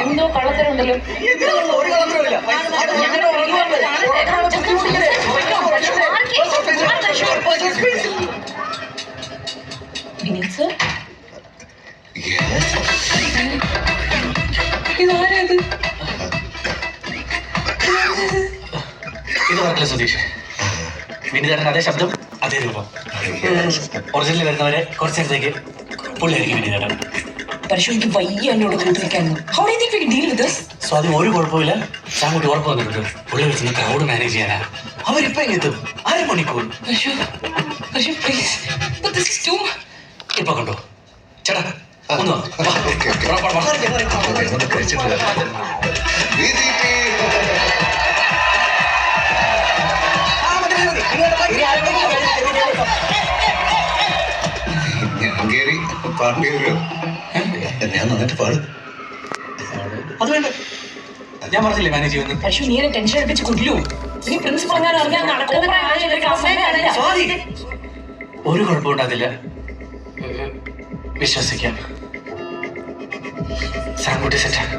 എന്തോ കള്ളത്തരമുണ്ടല്ലോ. ഇതാരത്? ഇത് പറഞ്ഞില്ല സുധീഷ്, വിനീതേട്ടൻ അതേ ശബ്ദം അതേ രൂപം. ഒറിജിനൽ വരുന്നവരെ കുറച്ചേരത്തേക്ക് പുള്ളിയായിരിക്കും വിനീതേട്ടൻ. പക്ഷേ എനിക്ക് വയ്യ എന്നോട് കൂട്ടിരിക്കായിരുന്നു. How do you think we can deal with this? So അത് ഒരു കുഴപ്പമില്ല. ചാങ്കുട്ടി ഉറപ്പ് വന്നിട്ടുണ്ട്. പുള്ളി വെച്ചിരുന്ന ക്രൗഡ് മാനേജ് ചെയ്യാനാ. അവരിപ്പോ എത്തും 1/2 മണിക്കൂർ. Please, but this is too much. ഇപ്പൊ കണ്ടോ ചേട്ടാ, ഒന്ന് ഞാൻ നന്നായിട്ട് പാടും. അത് വേണ്ട, ഞാൻ പറഞ്ഞില്ലേ മാനേജ് ചെയ്യുന്നു. പക്ഷേ നീ എന്നെ ടെൻഷൻ എടുപ്പിച്ച് കൊല്ലൂ. നീ പ്രിൻസിപ്പൾ ഞാൻ അറിയാൻ ഒരു കുഴപ്പമുണ്ടാകില്ല, വിശ്വസിക്കാം. സാങ്കുട്ടി സെറ്റാണ്.